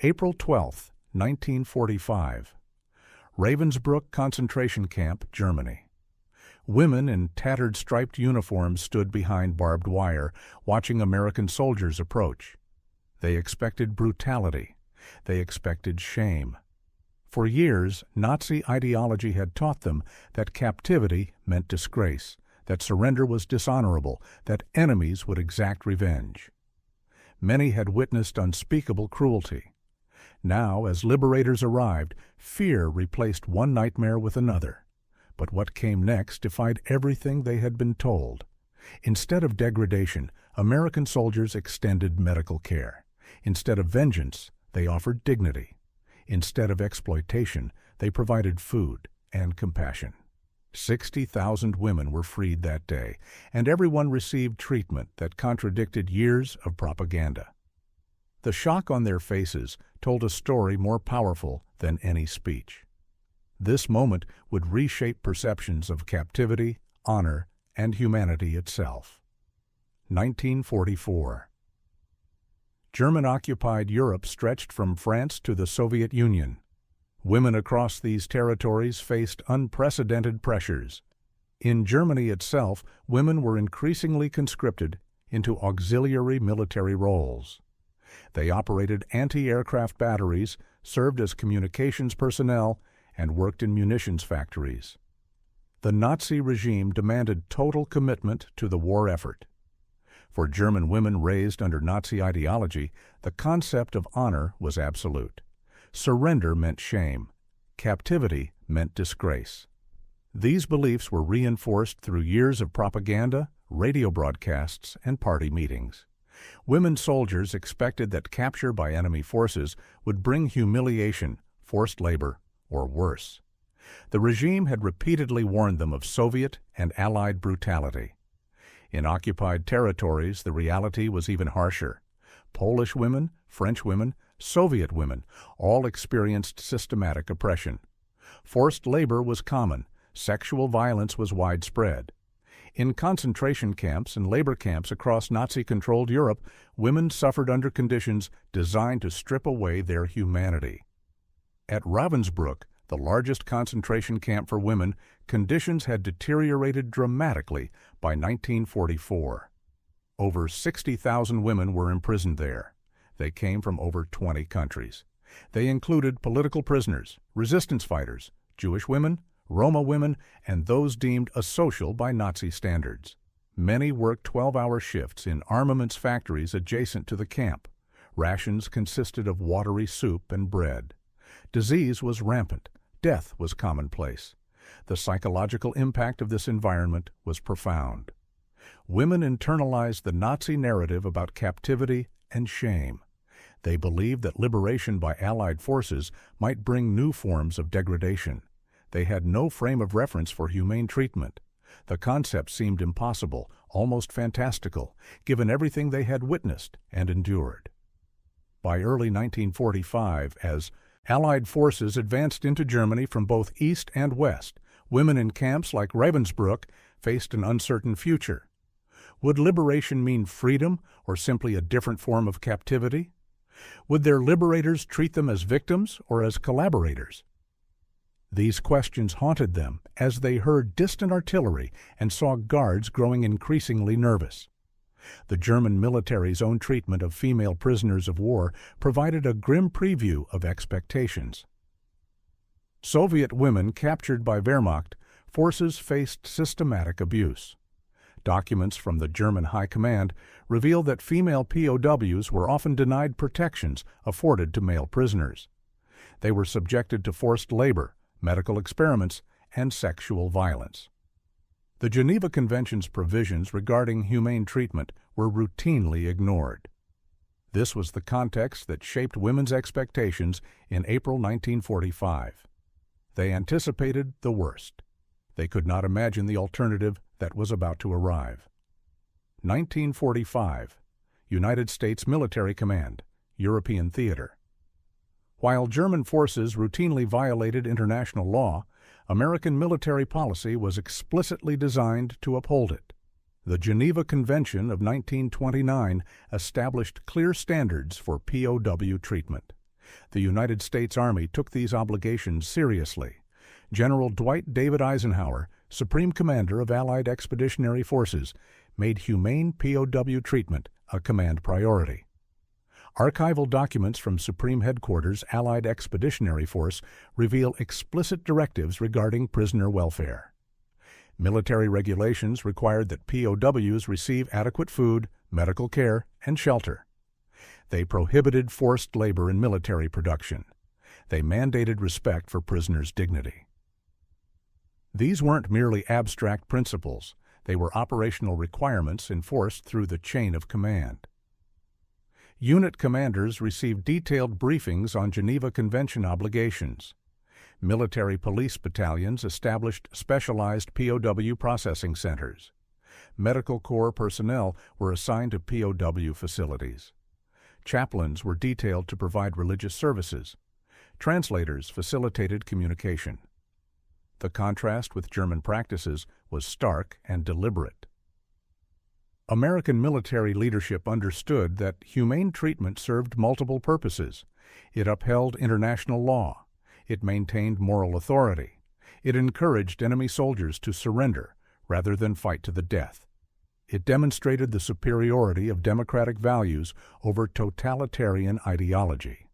April 12, 1945. Ravensbrück concentration camp, Germany. Women in tattered striped uniforms stood behind barbed wire, watching American soldiers approach. They expected brutality. They expected shame. For years, Nazi ideology had taught them that captivity meant disgrace, that surrender was dishonorable, that enemies would exact revenge. Many had witnessed unspeakable cruelty. Now, as liberators arrived, fear replaced one nightmare with another. But what came next defied everything they had been told. Instead of degradation, American soldiers extended medical care. Instead of vengeance, they offered dignity. Instead of exploitation, they provided food and compassion. 60,000 women were freed that day, and everyone received treatment that contradicted years of propaganda. The shock on their faces told a story more powerful than any speech. This moment would reshape perceptions of captivity, honor, and humanity itself. 1944. German-occupied Europe stretched from France to the Soviet Union. Women across these territories faced unprecedented pressures. In Germany itself, women were increasingly conscripted into auxiliary military roles. They operated anti-aircraft batteries, served as communications personnel, and worked in munitions factories. The Nazi regime demanded total commitment to the war effort. For German women raised under Nazi ideology, the concept of honor was absolute. Surrender meant shame. Captivity meant disgrace. These beliefs were reinforced through years of propaganda, radio broadcasts, and party meetings. Women soldiers expected that capture by enemy forces would bring humiliation, forced labor, or worse. The regime had repeatedly warned them of Soviet and Allied brutality. In occupied territories, the reality was even harsher. Polish women, French women, Soviet women all experienced systematic oppression. Forced labor was common. Sexual violence was widespread. In concentration camps and labor camps across Nazi-controlled Europe, women suffered under conditions designed to strip away their humanity. At Ravensbrück, the largest concentration camp for women, conditions had deteriorated dramatically by 1944. Over 60,000 women were imprisoned there. They came from over 20 countries. They included political prisoners, resistance fighters, Jewish women, Roma women, and those deemed asocial by Nazi standards. Many worked 12-hour shifts in armaments factories adjacent to the camp. Rations consisted of watery soup and bread. Disease was rampant. Death was commonplace. The psychological impact of this environment was profound. Women internalized the Nazi narrative about captivity and shame. They believed that liberation by Allied forces might bring new forms of degradation. They had no frame of reference for humane treatment. The concept seemed impossible, almost fantastical, given everything they had witnessed and endured. By early 1945, as Allied forces advanced into Germany from both east and west, women in camps like Ravensbrück faced an uncertain future. Would liberation mean freedom or simply a different form of captivity? Would their liberators treat them as victims or as collaborators? These questions haunted them as they heard distant artillery and saw guards growing increasingly nervous. The German military's own treatment of female prisoners of war provided a grim preview of expectations. Soviet women captured by Wehrmacht forces faced systematic abuse. Documents from the German High Command reveal that female POWs were often denied protections afforded to male prisoners. They were subjected to forced labor, medical experiments, and sexual violence. The Geneva Convention's provisions regarding humane treatment were routinely ignored. This was the context that shaped women's expectations in April 1945. They anticipated the worst. They could not imagine the alternative that was about to arrive. 1945. United States Military Command, European Theater. While German forces routinely violated international law, American military policy was explicitly designed to uphold it. The Geneva Convention of 1929 established clear standards for POW treatment. The United States Army took these obligations seriously. General Dwight David Eisenhower, Supreme Commander of Allied Expeditionary Forces, made humane POW treatment a command priority. Archival documents from Supreme Headquarters Allied Expeditionary Force reveal explicit directives regarding prisoner welfare. Military regulations required that POWs receive adequate food, medical care, and shelter. They prohibited forced labor in military production. They mandated respect for prisoners' dignity. These weren't merely abstract principles. They were operational requirements enforced through the chain of command. Unit commanders received detailed briefings on Geneva Convention obligations. Military police battalions established specialized POW processing centers. Medical Corps personnel were assigned to POW facilities. Chaplains were detailed to provide religious services. Translators facilitated communication. The contrast with German practices was stark and deliberate. American military leadership understood that humane treatment served multiple purposes. It upheld international law. It maintained moral authority. It encouraged enemy soldiers to surrender rather than fight to the death. It demonstrated the superiority of democratic values over totalitarian ideology.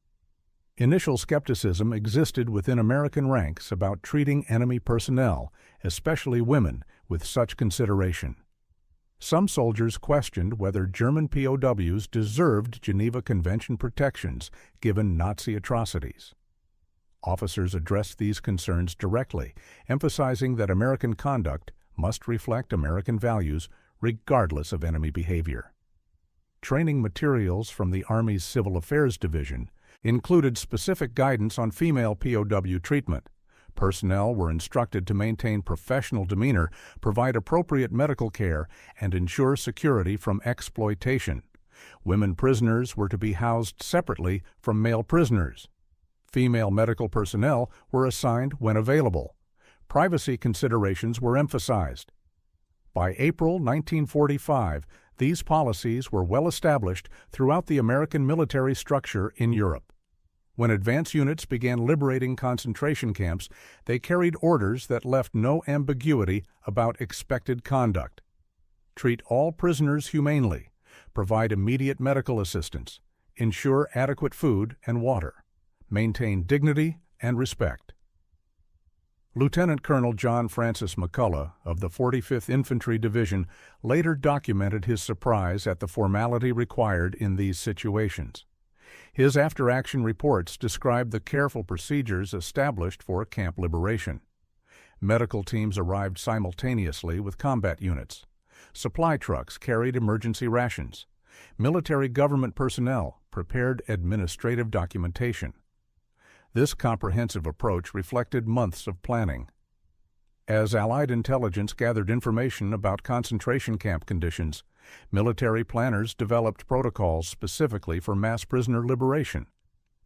Initial skepticism existed within American ranks about treating enemy personnel, especially women, with such consideration. Some soldiers questioned whether German POWs deserved Geneva Convention protections given Nazi atrocities. Officers addressed these concerns directly, emphasizing that American conduct must reflect American values regardless of enemy behavior. Training materials from the Army's Civil Affairs Division included specific guidance on female POW treatment. Personnel were instructed to maintain professional demeanor, provide appropriate medical care, and ensure security from exploitation. Women prisoners were to be housed separately from male prisoners. Female medical personnel were assigned when available. Privacy considerations were emphasized. By April 1945, these policies were well established throughout the American military structure in Europe. When advance units began liberating concentration camps, they carried orders that left no ambiguity about expected conduct. Treat all prisoners humanely, provide immediate medical assistance, ensure adequate food and water, maintain dignity and respect. Lieutenant Colonel John Francis McCullough of the 45th Infantry Division later documented his surprise at the formality required in these situations. His after-action reports described the careful procedures established for camp liberation. Medical teams arrived simultaneously with combat units. Supply trucks carried emergency rations. Military government personnel prepared administrative documentation. This comprehensive approach reflected months of planning. As Allied intelligence gathered information about concentration camp conditions, military planners developed protocols specifically for mass prisoner liberation.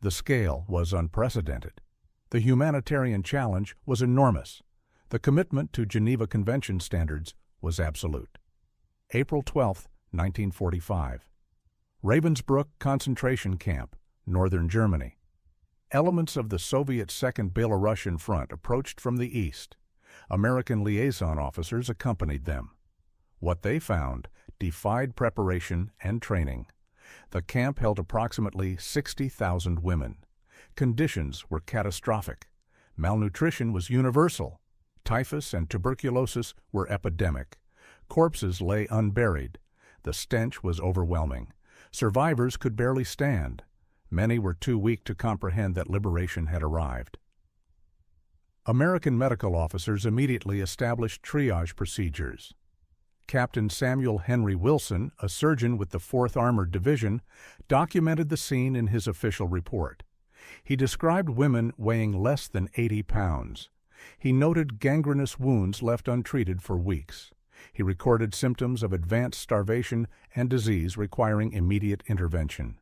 The scale was unprecedented. The humanitarian challenge was enormous. The commitment to Geneva Convention standards was absolute. April 12, 1945. Ravensbrück concentration camp, northern Germany. Elements of the Soviet Second Belarusian Front approached from the east. American liaison officers accompanied them. What they found defied preparation and training. The camp held approximately 60,000 women. Conditions were catastrophic. Malnutrition was universal. Typhus and tuberculosis were epidemic. Corpses lay unburied. The stench was overwhelming. Survivors could barely stand. Many were too weak to comprehend that liberation had arrived. American medical officers immediately established triage procedures. Captain Samuel Henry Wilson, a surgeon with the 4th Armored Division, documented the scene in his official report. He described women weighing less than 80 pounds. He noted gangrenous wounds left untreated for weeks. He recorded symptoms of advanced starvation and disease requiring immediate intervention.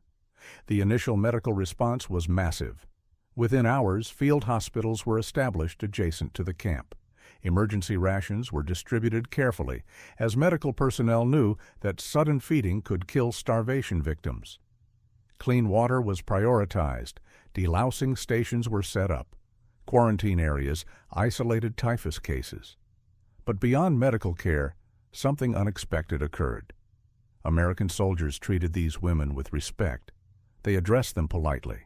The initial medical response was massive. Within hours, field hospitals were established adjacent to the camp. Emergency rations were distributed carefully, as medical personnel knew that sudden feeding could kill starvation victims. Clean water was prioritized. Delousing stations were set up. Quarantine areas isolated typhus cases. But beyond medical care, something unexpected occurred. American soldiers treated these women with respect. They addressed them politely.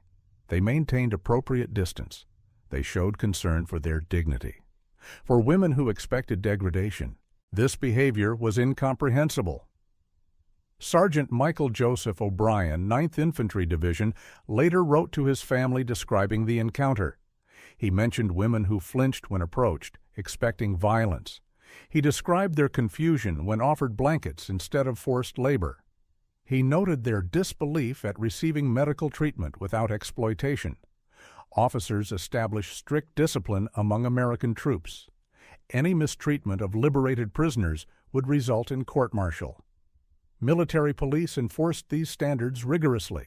They maintained appropriate distance. They showed concern for their dignity. For women who expected degradation, this behavior was incomprehensible. Sergeant Michael Joseph O'Brien, 9th Infantry Division, later wrote to his family describing the encounter. He mentioned women who flinched when approached, expecting violence. He described their confusion when offered blankets instead of forced labor. He noted their disbelief at receiving medical treatment without exploitation. Officers established strict discipline among American troops. Any mistreatment of liberated prisoners would result in court-martial. Military police enforced these standards rigorously.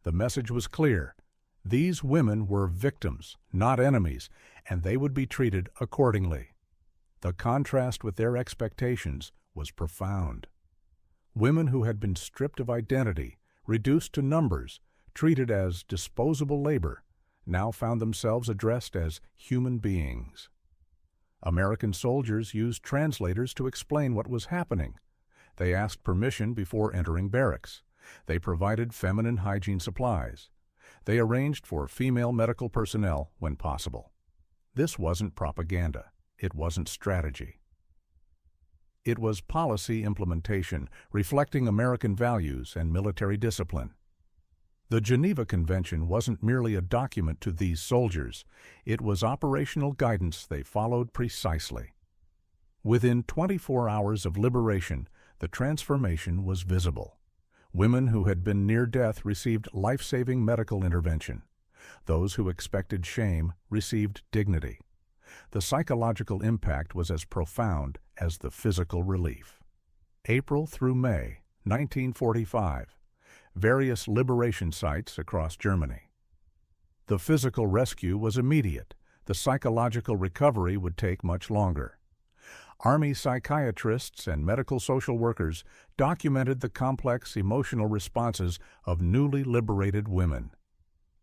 The message was clear. These women were victims, not enemies, and they would be treated accordingly. The contrast with their expectations was profound. Women who had been stripped of identity, reduced to numbers, treated as disposable labor, now found themselves addressed as human beings. American soldiers used translators to explain what was happening. They asked permission before entering barracks. They provided feminine hygiene supplies. They arranged for female medical personnel when possible. This wasn't propaganda. It wasn't strategy. It was policy implementation, reflecting American values and military discipline. The Geneva Convention wasn't merely a document to these soldiers. It was operational guidance they followed precisely. Within 24 hours of liberation, the transformation was visible. Women who had been near death received life-saving medical intervention. Those who expected shame received dignity. The psychological impact was as profound as the physical relief. April through May, 1945. Various liberation sites across Germany. The physical rescue was immediate. The psychological recovery would take much longer. Army psychiatrists and medical social workers documented the complex emotional responses of newly liberated women.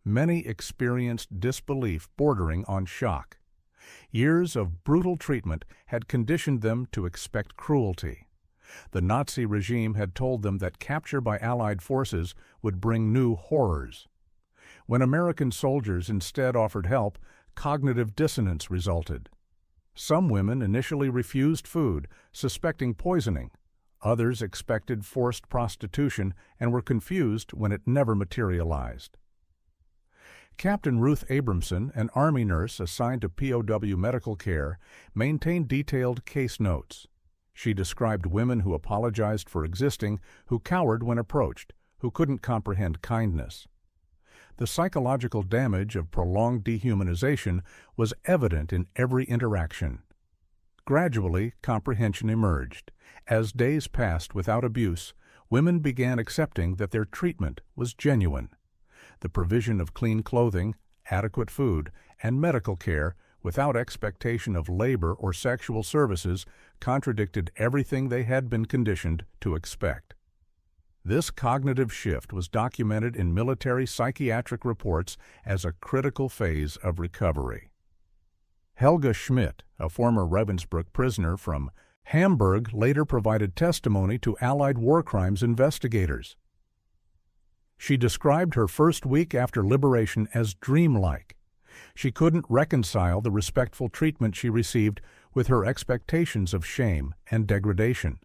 Many experienced disbelief bordering on shock. Years of brutal treatment had conditioned them to expect cruelty. The Nazi regime had told them that capture by Allied forces would bring new horrors. When American soldiers instead offered help, cognitive dissonance resulted. Some women initially refused food, suspecting poisoning. Others expected forced prostitution and were confused when it never materialized. Captain Ruth Abramson, an Army nurse assigned to POW medical care, maintained detailed case notes. She described women who apologized for existing, who cowered when approached, who couldn't comprehend kindness. The psychological damage of prolonged dehumanization was evident in every interaction. Gradually, comprehension emerged. As days passed without abuse, women began accepting that their treatment was genuine. The provision of clean clothing, adequate food, and medical care without expectation of labor or sexual services contradicted everything they had been conditioned to expect. This cognitive shift was documented in military psychiatric reports as a critical phase of recovery. Helga Schmidt, a former Ravensbrück prisoner from Hamburg, later provided testimony to Allied war crimes investigators. She described her first week after liberation as dreamlike. She couldn't reconcile the respectful treatment she received with her expectations of shame and degradation.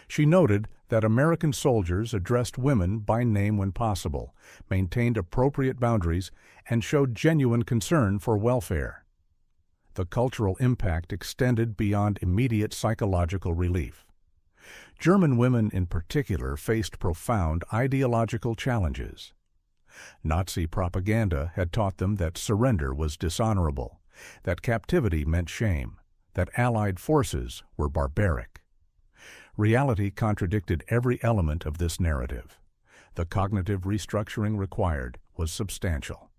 She noted that American soldiers addressed women by name when possible, maintained appropriate boundaries, and showed genuine concern for welfare. The cultural impact extended beyond immediate psychological relief. German women in particular faced profound ideological challenges. Nazi propaganda had taught them that surrender was dishonorable, that captivity meant shame, that Allied forces were barbaric. Reality contradicted every element of this narrative. The cognitive restructuring required was substantial.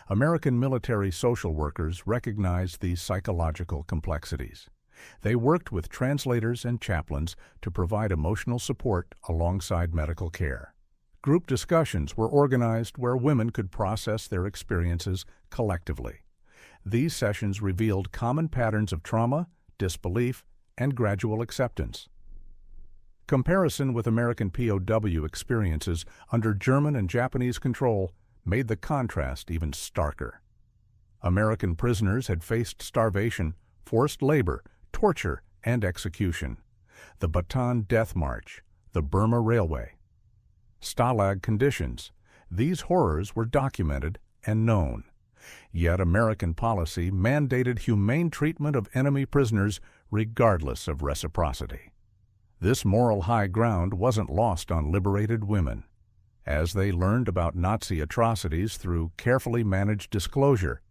American military social workers recognized these psychological complexities. They worked with translators and chaplains to provide emotional support alongside medical care. Group discussions were organized where women could process their experiences collectively. These sessions revealed common patterns of trauma, disbelief, and gradual acceptance. Comparison with American POW experiences under German and Japanese control made the contrast even starker. American prisoners had faced starvation, forced labor, torture, and execution. The Bataan Death March, the Burma Railway. Stalag conditions. These horrors were documented and known. Yet American policy mandated humane treatment of enemy prisoners regardless of reciprocity. This moral high ground wasn't lost on liberated women. As they learned about Nazi atrocities through carefully managed disclosure,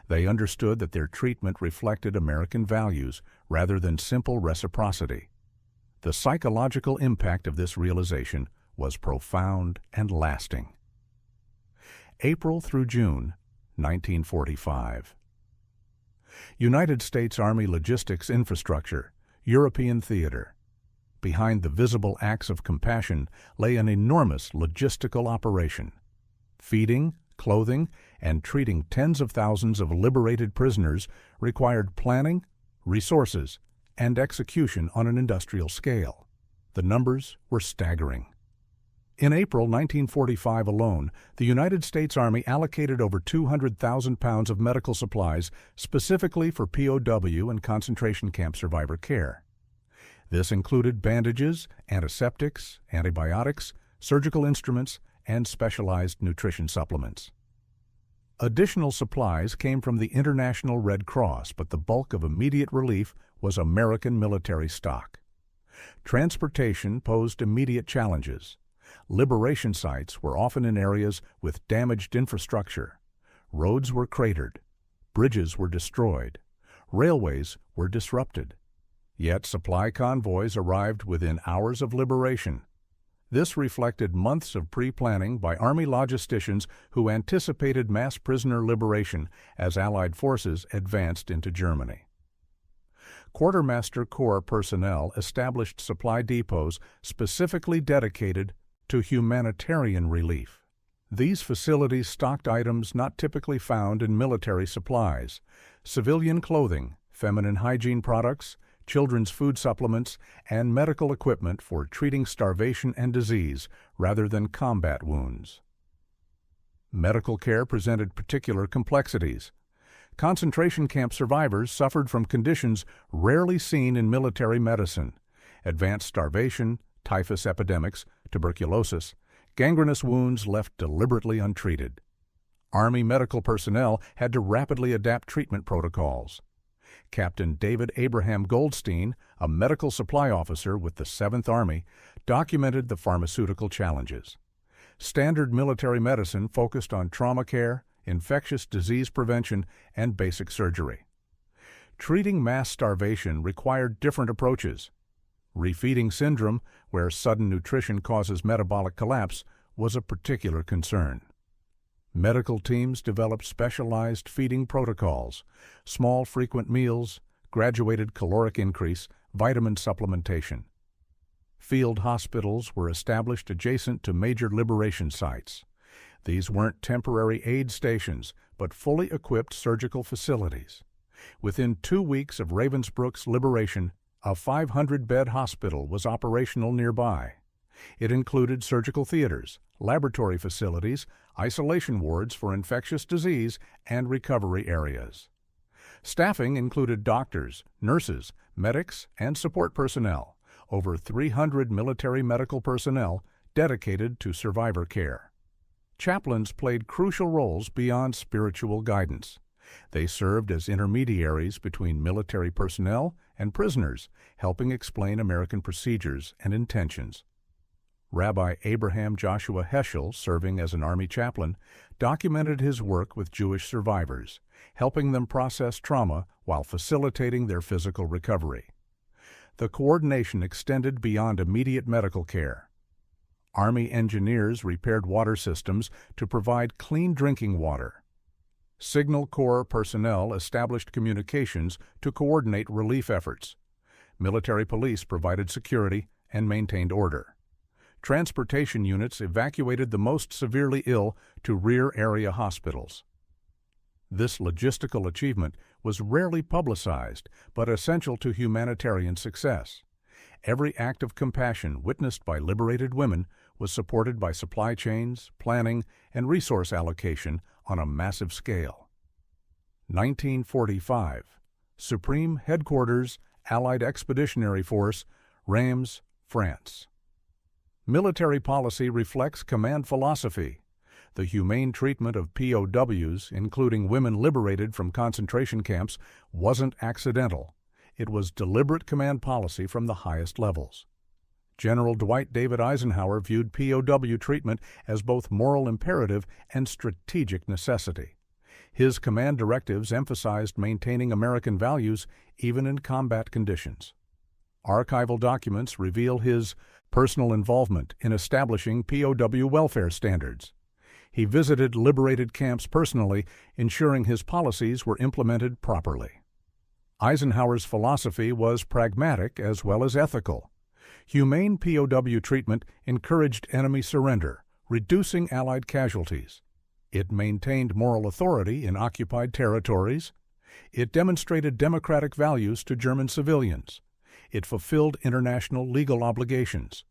they understood that their treatment reflected American values rather than simple reciprocity. The psychological impact of this realization was profound and lasting. April through June, 1945. United States Army Logistics Infrastructure, European Theater. Behind the visible acts of compassion lay an enormous logistical operation. Feeding, clothing, and treating tens of thousands of liberated prisoners required planning, resources, and execution on an industrial scale. The numbers were staggering. In April 1945 alone, the United States Army allocated over 200,000 pounds of medical supplies specifically for POW and concentration camp survivor care. This included bandages, antiseptics, antibiotics, surgical instruments, and specialized nutrition supplements. Additional supplies came from the International Red Cross, but the bulk of immediate relief was American military stock. Transportation posed immediate challenges. Liberation sites were often in areas with damaged infrastructure. Roads were cratered. Bridges were destroyed. Railways were disrupted. Yet supply convoys arrived within hours of liberation. This reflected months of pre-planning by Army logisticians who anticipated mass prisoner liberation as Allied forces advanced into Germany. Quartermaster Corps personnel established supply depots specifically dedicated to humanitarian relief. These facilities stocked items not typically found in military supplies: civilian clothing, feminine hygiene products, children's food supplements, and medical equipment for treating starvation and disease rather than combat wounds. Medical care presented particular complexities. Concentration camp survivors suffered from conditions rarely seen in military medicine: advanced starvation, typhus epidemics, tuberculosis, gangrenous wounds left deliberately untreated. Army medical personnel had to rapidly adapt treatment protocols. Captain David Abraham Goldstein, a medical supply officer with the 7th Army, documented the pharmaceutical challenges. Standard military medicine focused on trauma care, infectious disease prevention, and basic surgery. Treating mass starvation required different approaches. Refeeding syndrome, where sudden nutrition causes metabolic collapse, was a particular concern. Medical teams developed specialized feeding protocols: small frequent meals, graduated caloric increase, vitamin supplementation. Field hospitals were established adjacent to major liberation sites. These weren't temporary aid stations, but fully equipped surgical facilities. Within 2 weeks of Ravensbrück's liberation, a 500-bed hospital was operational nearby. It included surgical theaters, laboratory facilities, isolation wards for infectious disease, and recovery areas. Staffing included doctors, nurses, medics, and support personnel, over 300 military medical personnel dedicated to survivor care. Chaplains played crucial roles beyond spiritual guidance. They served as intermediaries between military personnel and prisoners, helping explain American procedures and intentions. Rabbi Abraham Joshua Heschel, serving as an Army chaplain, documented his work with Jewish survivors, helping them process trauma while facilitating their physical recovery. The coordination extended beyond immediate medical care. Army engineers repaired water systems to provide clean drinking water. Signal Corps personnel established communications to coordinate relief efforts. Military police provided security and maintained order. transportation units evacuated the most severely ill to rear area hospitals. This logistical achievement was rarely publicized, but essential to humanitarian success. Every act of compassion witnessed by liberated women was supported by supply chains, planning, and resource allocation on a massive scale. 1945. Supreme Headquarters, Allied Expeditionary Force, Reims, France. Military policy reflects command philosophy. The humane treatment of POWs, including women liberated from concentration camps, wasn't accidental. It was deliberate command policy from the highest levels. General Dwight David Eisenhower viewed POW treatment as both moral imperative and strategic necessity. His command directives emphasized maintaining American values even in combat conditions. Archival documents reveal his personal involvement in establishing POW welfare standards. He visited liberated camps personally, ensuring his policies were implemented properly. Eisenhower's philosophy was pragmatic as well as ethical. Humane POW treatment encouraged enemy surrender, reducing Allied casualties. It maintained moral authority in occupied territories. It demonstrated democratic values to German civilians. It fulfilled international legal obligations.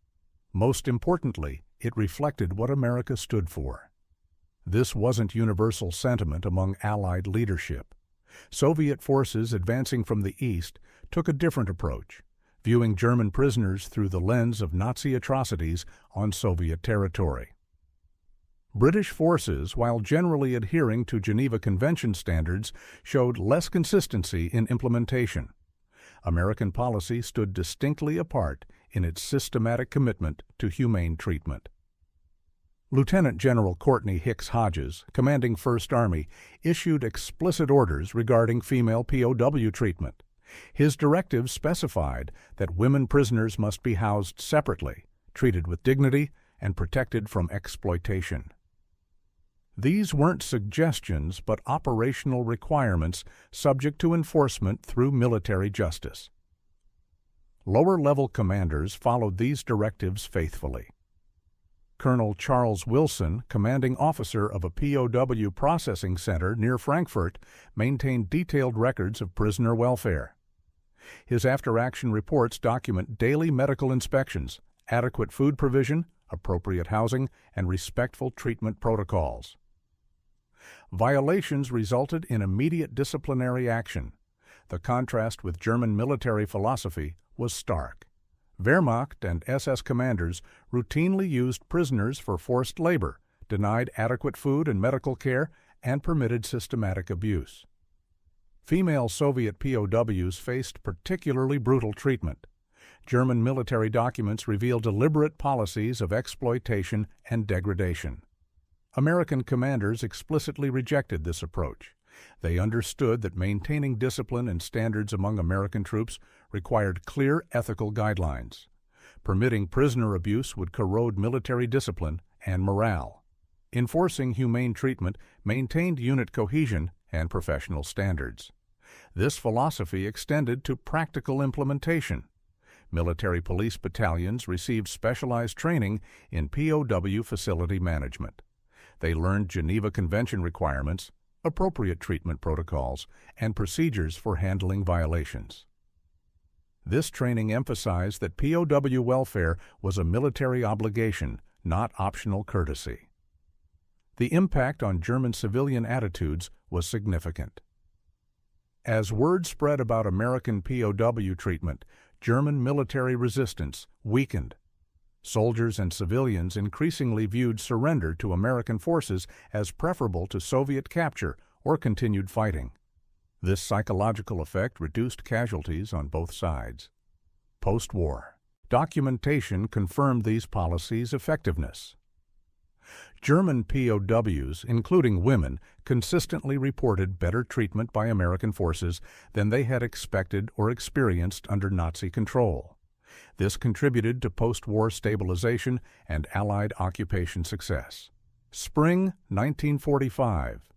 Most importantly, it reflected what America stood for. This wasn't universal sentiment among Allied leadership. Soviet forces advancing from the east took a different approach, viewing German prisoners through the lens of Nazi atrocities on Soviet territory. British forces, while generally adhering to Geneva Convention standards, showed less consistency in implementation. American policy stood distinctly apart in its systematic commitment to humane treatment. Lieutenant General Courtney Hicks Hodges, commanding 1st Army, issued explicit orders regarding female POW treatment. His directives specified that women prisoners must be housed separately, treated with dignity, and protected from exploitation. These weren't suggestions but operational requirements subject to enforcement through military justice. Lower-level commanders followed these directives faithfully. Colonel Charles Wilson, commanding officer of a POW processing center near Frankfurt, maintained detailed records of prisoner welfare. His after-action reports document daily medical inspections, adequate food provision, appropriate housing, and respectful treatment protocols. Violations resulted in immediate disciplinary action. The contrast with German military philosophy was stark. Wehrmacht and SS commanders routinely used prisoners for forced labor, denied adequate food and medical care, and permitted systematic abuse. Female Soviet POWs faced particularly brutal treatment. German military documents reveal deliberate policies of exploitation and degradation. American commanders explicitly rejected this approach. They understood that maintaining discipline and standards among American troops required clear ethical guidelines. Permitting prisoner abuse would corrode military discipline and morale. Enforcing humane treatment maintained unit cohesion and professional standards. This philosophy extended to practical implementation. Military police battalions received specialized training in POW facility management. They learned Geneva Convention requirements, appropriate treatment protocols, and procedures for handling violations. This training emphasized that POW welfare was a military obligation, not optional courtesy. The impact on German civilian attitudes was significant. As word spread about American POW treatment, German military resistance weakened. Soldiers and civilians increasingly viewed surrender to American forces as preferable to Soviet capture or continued fighting. This psychological effect reduced casualties on both sides. Post-war, documentation confirmed these policies' effectiveness. German POWs, including women, consistently reported better treatment by American forces than they had expected or experienced under Nazi control. This contributed to post-war stabilization and Allied occupation success. Spring 1945.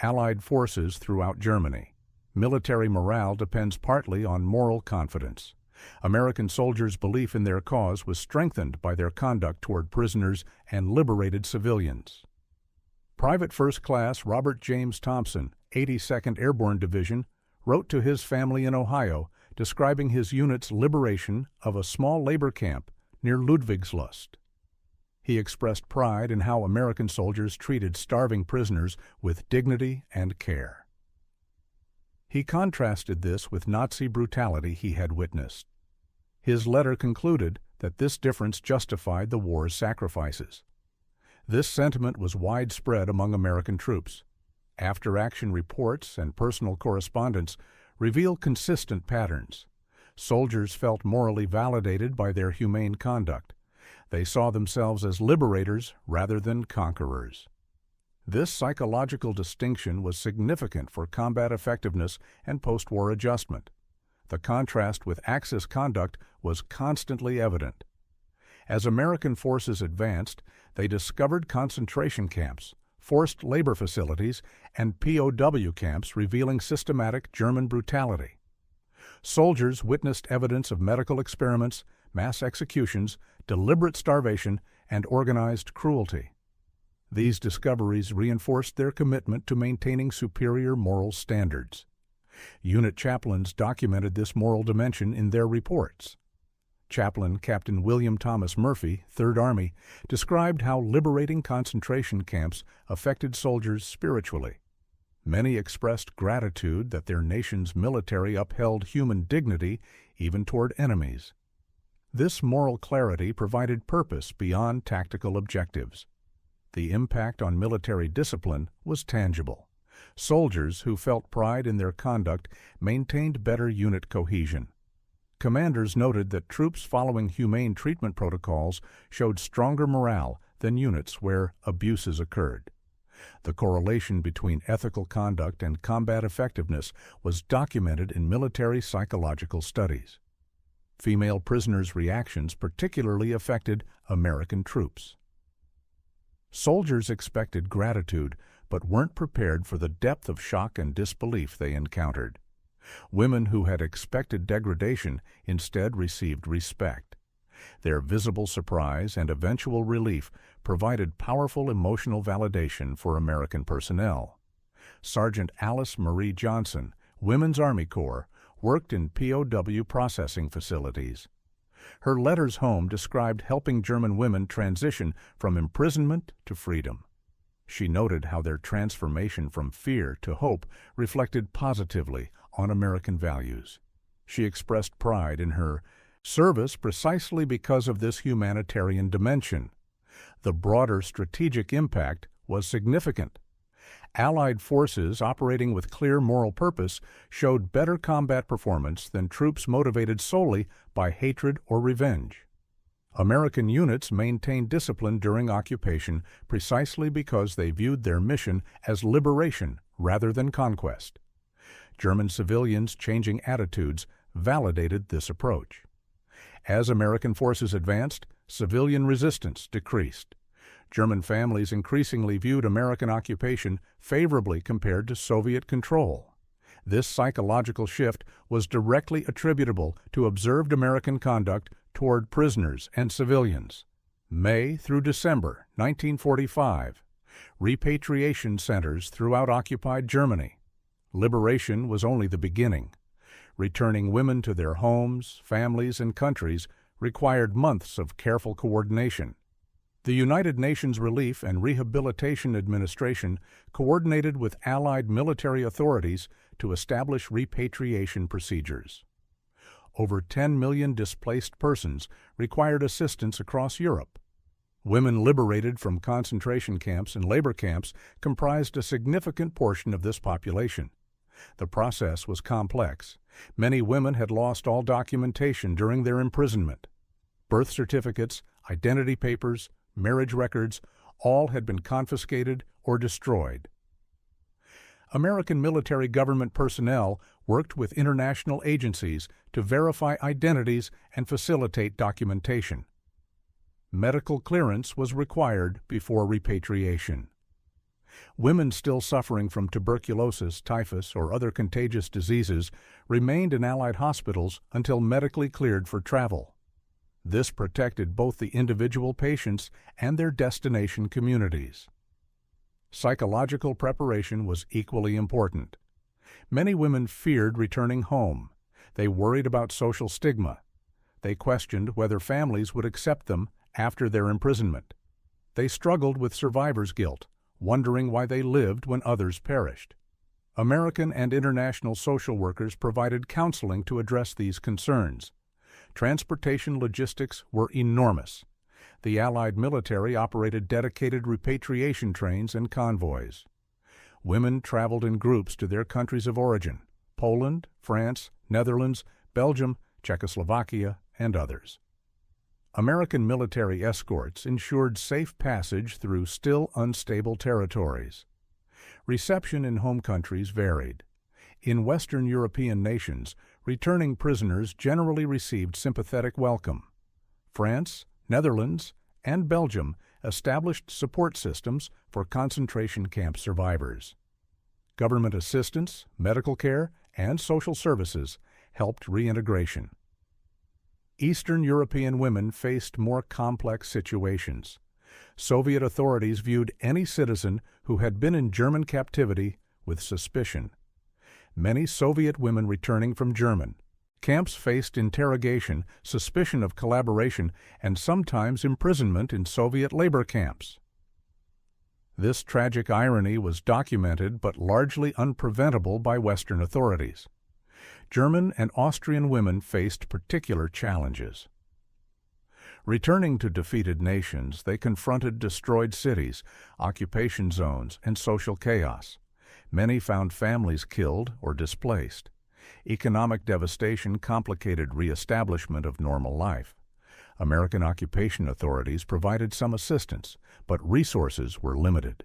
Allied forces throughout Germany. Military morale depends partly on moral confidence. American soldiers' belief in their cause was strengthened by their conduct toward prisoners and liberated civilians. Private First Class Robert James Thompson, 82nd Airborne Division, wrote to his family in Ohio, describing his unit's liberation of a small labor camp near Ludwigslust. He expressed pride in how American soldiers treated starving prisoners with dignity and care. He contrasted this with Nazi brutality he had witnessed. His letter concluded that this difference justified the war's sacrifices. This sentiment was widespread among American troops. After-action reports and personal correspondence reveal consistent patterns. Soldiers felt morally validated by their humane conduct. They saw themselves as liberators rather than conquerors. This psychological distinction was significant for combat effectiveness and post-war adjustment. The contrast with Axis conduct was constantly evident. As American forces advanced, they discovered concentration camps, forced labor facilities, and POW camps revealing systematic German brutality. Soldiers witnessed evidence of medical experiments, mass executions, deliberate starvation, and organized cruelty. These discoveries reinforced their commitment to maintaining superior moral standards. Unit chaplains documented this moral dimension in their reports. Chaplain Captain William Thomas Murphy, 3rd Army, described how liberating concentration camps affected soldiers spiritually. Many expressed gratitude that their nation's military upheld human dignity even toward enemies. This moral clarity provided purpose beyond tactical objectives. The impact on military discipline was tangible. Soldiers who felt pride in their conduct maintained better unit cohesion. Commanders noted that troops following humane treatment protocols showed stronger morale than units where abuses occurred. The correlation between ethical conduct and combat effectiveness was documented in military psychological studies. Female prisoners' reactions particularly affected American troops. Soldiers expected gratitude, but weren't prepared for the depth of shock and disbelief they encountered. Women who had expected degradation instead received respect. Their visible surprise and eventual relief provided powerful emotional validation for American personnel. Sergeant Alice Marie Johnson, Women's Army Corps, worked in POW processing facilities. Her letters home described helping German women transition from imprisonment to freedom. She noted how their transformation from fear to hope reflected positively on American values. She expressed pride in her service precisely because of this humanitarian dimension. The broader strategic impact was significant. Allied forces operating with clear moral purpose showed better combat performance than troops motivated solely by hatred or revenge. American units maintained discipline during occupation precisely because they viewed their mission as liberation rather than conquest. German civilians' changing attitudes validated this approach. As American forces advanced, civilian resistance decreased. German families increasingly viewed American occupation favorably compared to Soviet control. This psychological shift was directly attributable to observed American conduct toward prisoners and civilians. May through December 1945. Repatriation centers throughout occupied Germany. Liberation was only the beginning. Returning women to their homes, families, and countries required months of careful coordination. The United Nations Relief and Rehabilitation Administration coordinated with Allied military authorities to establish repatriation procedures. Over 10 million displaced persons required assistance across Europe. Women liberated from concentration camps and labor camps comprised a significant portion of this population. The process was complex. Many women had lost all documentation during their imprisonment. Birth certificates, identity papers, marriage records, all had been confiscated or destroyed. American military government personnel worked with international agencies to verify identities and facilitate documentation. Medical clearance was required before repatriation. Women still suffering from tuberculosis, typhus, or other contagious diseases remained in Allied hospitals until medically cleared for travel. This protected both the individual patients and their destination communities. Psychological preparation was equally important. Many women feared returning home. They worried about social stigma. They questioned whether families would accept them after their imprisonment. They struggled with survivor's guilt, wondering why they lived when others perished. American and international social workers provided counseling to address these concerns. Transportation logistics were enormous. The Allied military operated dedicated repatriation trains and convoys. Women traveled in groups to their countries of origin: Poland, France, Netherlands, Belgium, Czechoslovakia, and others. American military escorts ensured safe passage through still unstable territories. Reception in home countries varied. In Western European nations, returning prisoners generally received sympathetic welcome. France, Netherlands, and Belgium established support systems for concentration camp survivors. Government assistance, medical care, and social services helped reintegration. Eastern European women faced more complex situations. Soviet authorities viewed any citizen who had been in German captivity with suspicion. Many Soviet women returning from German camps faced interrogation, suspicion of collaboration, and sometimes imprisonment in Soviet labor camps. This tragic irony was documented but largely unpreventable by Western authorities. German and Austrian women faced particular challenges. Returning to defeated nations, they confronted destroyed cities, occupation zones, and social chaos. Many found families killed or displaced. Economic devastation complicated re-establishment of normal life. American occupation authorities provided some assistance, but resources were limited.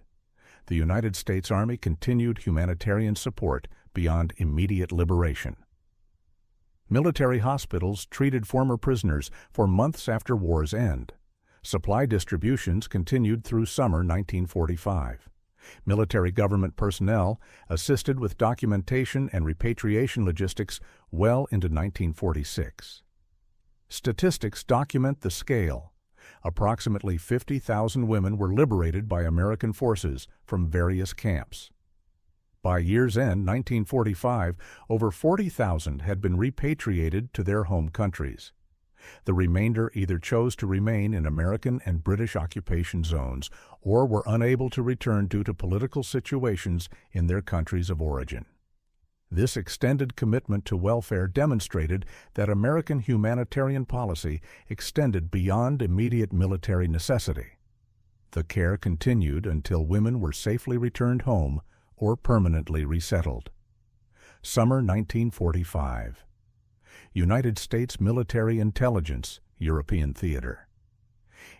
The United States Army continued humanitarian support beyond immediate liberation. Military hospitals treated former prisoners for months after war's end. Supply distributions continued through summer 1945. Military government personnel assisted with documentation and repatriation logistics well into 1946. Statistics document the scale. Approximately 50,000 women were liberated by American forces from various camps. By year's end, 1945, over 40,000 had been repatriated to their home countries. The remainder either chose to remain in American and British occupation zones or were unable to return due to political situations in their countries of origin. This extended commitment to welfare demonstrated that American humanitarian policy extended beyond immediate military necessity. The care continued until women were safely returned home or permanently resettled. Summer 1945. United States Military Intelligence, European Theater.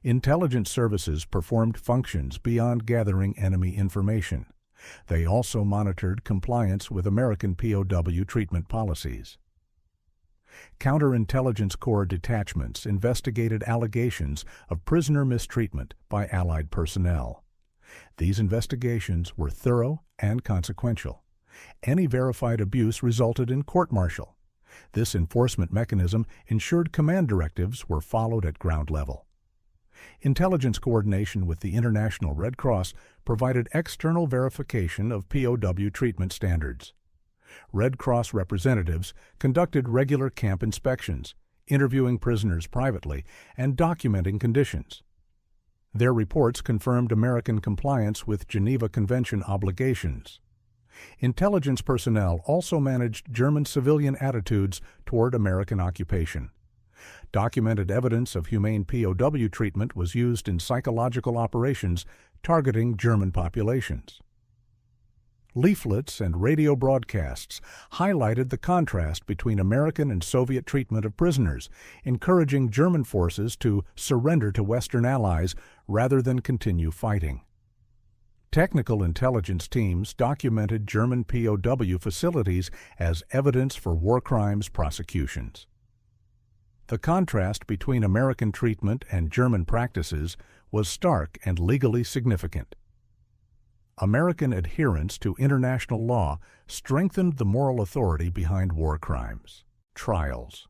Intelligence services performed functions beyond gathering enemy information. They also monitored compliance with American POW treatment policies. Counterintelligence Corps detachments investigated allegations of prisoner mistreatment by Allied personnel. These investigations were thorough and consequential. Any verified abuse resulted in court-martial. This enforcement mechanism ensured command directives were followed at ground level. Intelligence coordination with the International Red Cross provided external verification of POW treatment standards. Red Cross representatives conducted regular camp inspections, interviewing prisoners privately and documenting conditions. Their reports confirmed American compliance with Geneva Convention obligations. Intelligence personnel also managed German civilian attitudes toward American occupation. Documented evidence of humane POW treatment was used in psychological operations targeting German populations. Leaflets and radio broadcasts highlighted the contrast between American and Soviet treatment of prisoners, encouraging German forces to surrender to Western allies rather than continue fighting. Technical intelligence teams documented German POW facilities as evidence for war crimes prosecutions. The contrast between American treatment and German practices was stark and legally significant. American adherence to international law strengthened the moral authority behind war crimes. Trials.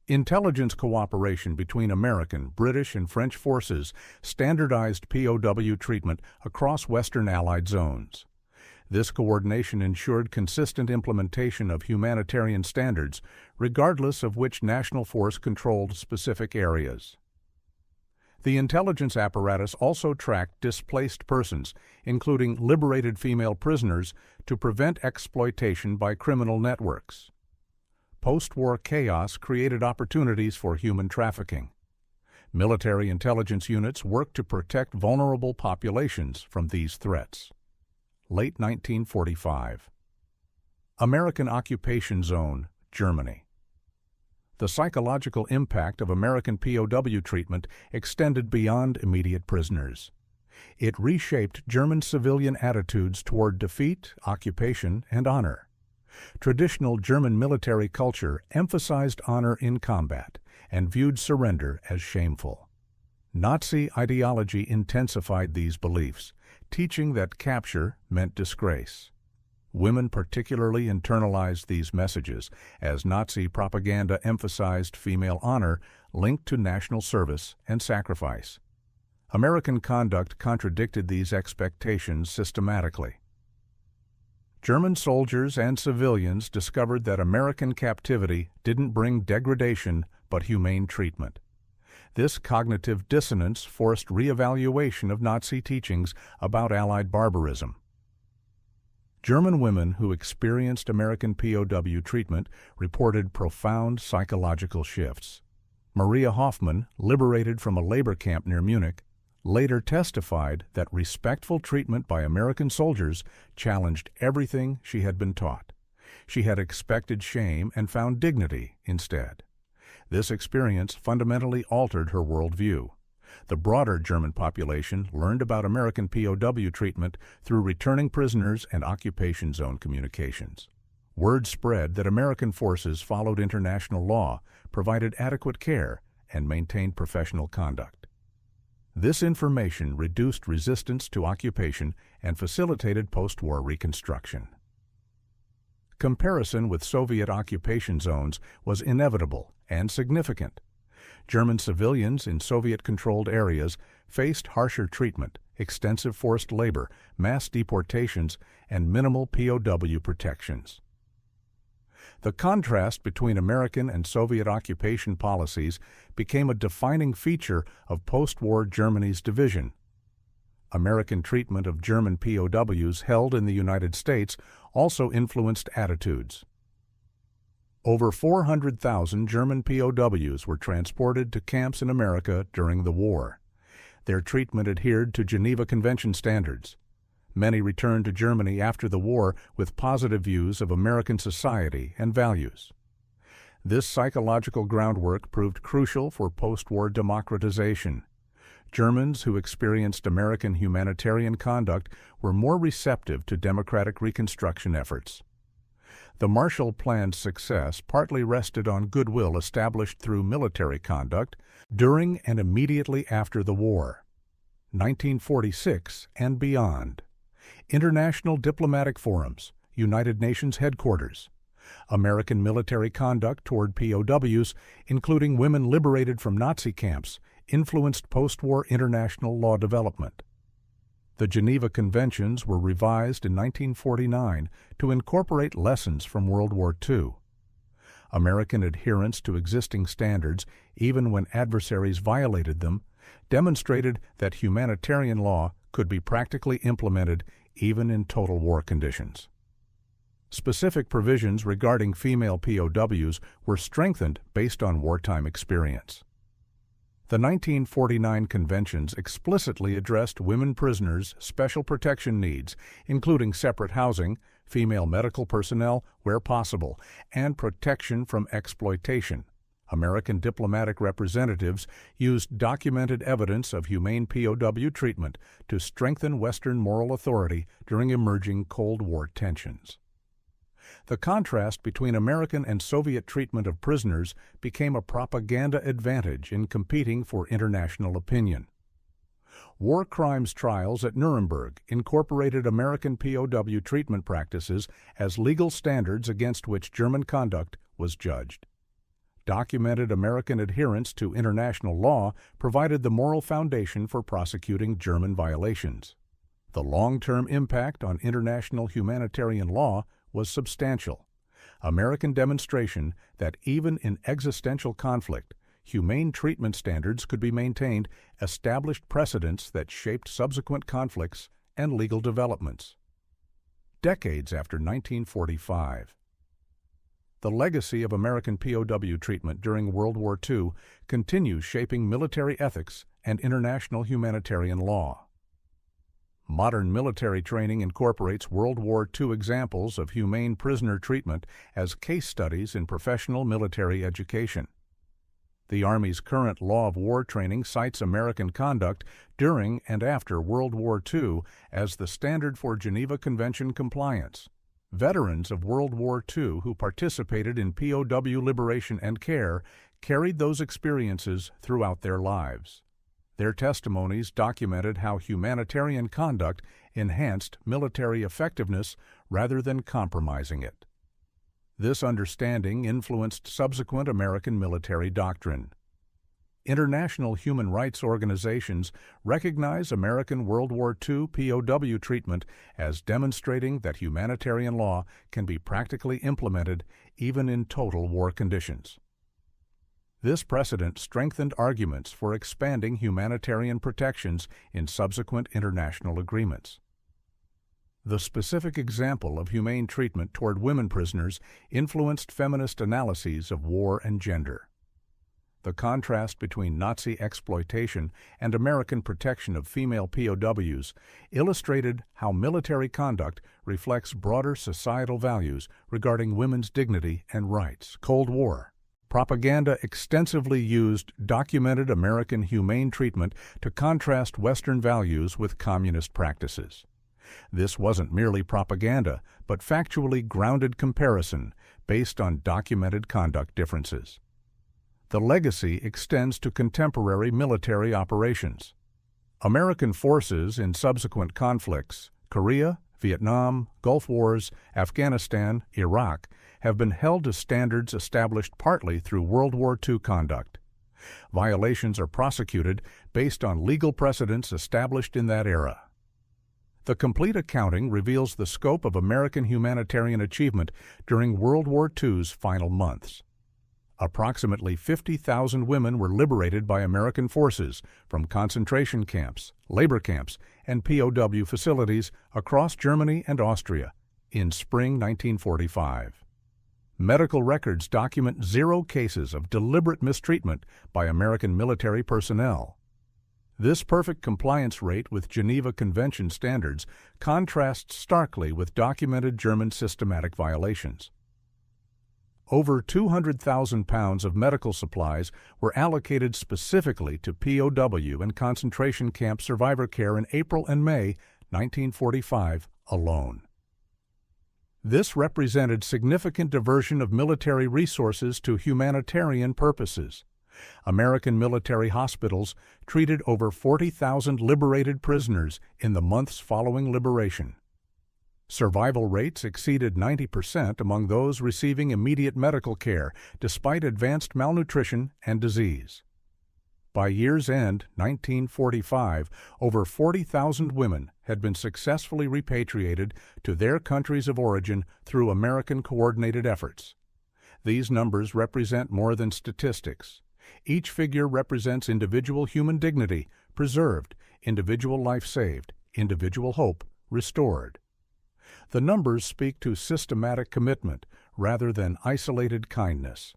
Intelligence cooperation between American, British, and French forces standardized POW treatment across Western Allied zones. This coordination ensured consistent implementation of humanitarian standards, regardless of which national force controlled specific areas. The intelligence apparatus also tracked displaced persons, including liberated female prisoners, to prevent exploitation by criminal networks. Post-war chaos created opportunities for human trafficking. Military intelligence units worked to protect vulnerable populations from these threats. Late 1945. American occupation zone, Germany. The psychological impact of American POW treatment extended beyond immediate prisoners. It reshaped German civilian attitudes toward defeat, occupation, and honor. Traditional German military culture emphasized honor in combat and viewed surrender as shameful. Nazi ideology intensified these beliefs, teaching that capture meant disgrace. Women particularly internalized these messages, as Nazi propaganda emphasized female honor linked to national service and sacrifice. American conduct contradicted these expectations systematically. German soldiers and civilians discovered that American captivity didn't bring degradation but humane treatment. This cognitive dissonance forced reevaluation of Nazi teachings about Allied barbarism. German women who experienced American POW treatment reported profound psychological shifts. Maria Hoffman, liberated from a labor camp near Munich, later testified that respectful treatment by American soldiers challenged everything she had been taught. She had expected shame and found dignity instead. This experience fundamentally altered her worldview. The broader German population learned about American POW treatment through returning prisoners and occupation zone communications. Word spread that American forces followed international law, provided adequate care, and maintained professional conduct. This information reduced resistance to occupation and facilitated post-war reconstruction. Comparison with Soviet occupation zones was inevitable and significant. German civilians in Soviet-controlled areas faced harsher treatment, extensive forced labor, mass deportations, and minimal POW protections. The contrast between American and Soviet occupation policies became a defining feature of post-war Germany's division. American treatment of German POWs held in the United States also influenced attitudes. Over 400,000 German POWs were transported to camps in America during the war. Their treatment adhered to Geneva Convention standards. Many returned to Germany after the war with positive views of American society and values. This psychological groundwork proved crucial for post-war democratization. Germans who experienced American humanitarian conduct were more receptive to democratic reconstruction efforts. The Marshall Plan's success partly rested on goodwill established through military conduct during and immediately after the war. 1946 and beyond. International diplomatic forums, United Nations headquarters. American military conduct toward POWs, including women liberated from Nazi camps, influenced post-war international law development. The Geneva Conventions were revised in 1949 to incorporate lessons from World War II. American adherence to existing standards, even when adversaries violated them, demonstrated that humanitarian law could be practically implemented even in total war conditions. Specific provisions regarding female POWs were strengthened based on wartime experience. The 1949 conventions explicitly addressed women prisoners' special protection needs, including separate housing, female medical personnel where possible, and protection from exploitation. American diplomatic representatives used documented evidence of humane POW treatment to strengthen Western moral authority during emerging Cold War tensions. The contrast between American and Soviet treatment of prisoners became a propaganda advantage in competing for international opinion. War crimes trials at Nuremberg incorporated American POW treatment practices as legal standards against which German conduct was judged. Documented American adherence to international law provided the moral foundation for prosecuting German violations. The long-term impact on international humanitarian law was substantial. American demonstration that even in existential conflict, humane treatment standards could be maintained established precedents that shaped subsequent conflicts and legal developments. Decades after 1945, the legacy of American POW treatment during World War II continues shaping military ethics and international humanitarian law. Modern military training incorporates World War II examples of humane prisoner treatment as case studies in professional military education. The Army's current Law of War training cites American conduct during and after World War II as the standard for Geneva Convention compliance. Veterans of World War II who participated in POW liberation and care carried those experiences throughout their lives. Their testimonies documented how humanitarian conduct enhanced military effectiveness rather than compromising it. This understanding influenced subsequent American military doctrine. International human rights organizations recognize American World War II POW treatment as demonstrating that humanitarian law can be practically implemented even in total war conditions. This precedent strengthened arguments for expanding humanitarian protections in subsequent international agreements. The specific example of humane treatment toward women prisoners influenced feminist analyses of war and gender. The contrast between Nazi exploitation and American protection of female POWs illustrated how military conduct reflects broader societal values regarding women's dignity and rights. Cold War propaganda extensively used documented American humane treatment to contrast Western values with communist practices. This wasn't merely propaganda, but factually grounded comparison based on documented conduct differences. The legacy extends to contemporary military operations. American forces in subsequent conflicts, Korea, Vietnam, Gulf Wars, Afghanistan, Iraq, have been held to standards established partly through World War II conduct. Violations are prosecuted based on legal precedents established in that era. The complete accounting reveals the scope of American humanitarian achievement during World War II's final months. Approximately 50,000 women were liberated by American forces from concentration camps, labor camps, and POW facilities across Germany and Austria in spring 1945. Medical records document 0 cases of deliberate mistreatment by American military personnel. This perfect compliance rate with Geneva Convention standards contrasts starkly with documented German systematic violations. Over 200,000 pounds of medical supplies were allocated specifically to POW and concentration camp survivor care in April and May 1945 alone. This represented significant diversion of military resources to humanitarian purposes. American military hospitals treated over 40,000 liberated prisoners in the months following liberation. Survival rates exceeded 90% among those receiving immediate medical care, despite advanced malnutrition and disease. By year's end, 1945, over 40,000 women had been successfully repatriated to their countries of origin through American coordinated efforts. These numbers represent more than statistics. Each figure represents individual human dignity preserved, individual life saved, individual hope restored. The numbers speak to systematic commitment rather than isolated kindness.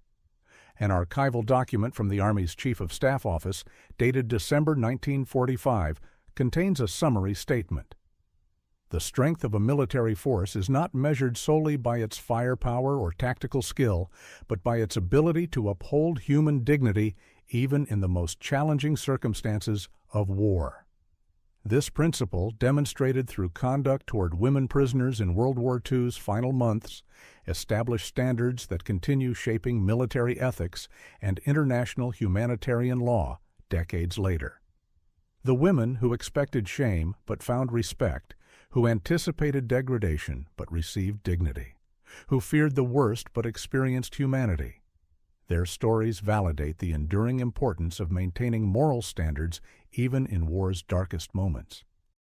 An archival document from the Army's Chief of Staff Office, dated December 1945, contains a summary statement. The strength of a military force is not measured solely by its firepower or tactical skill, but by its ability to uphold human dignity even in the most challenging circumstances of war. This principle, demonstrated through conduct toward women prisoners in World War II's final months, established standards that continue shaping military ethics and international humanitarian law decades later. The women who expected shame but found respect, who anticipated degradation but received dignity, who feared the worst but experienced humanity. Their stories validate the enduring importance of maintaining moral standards even in war's darkest moments.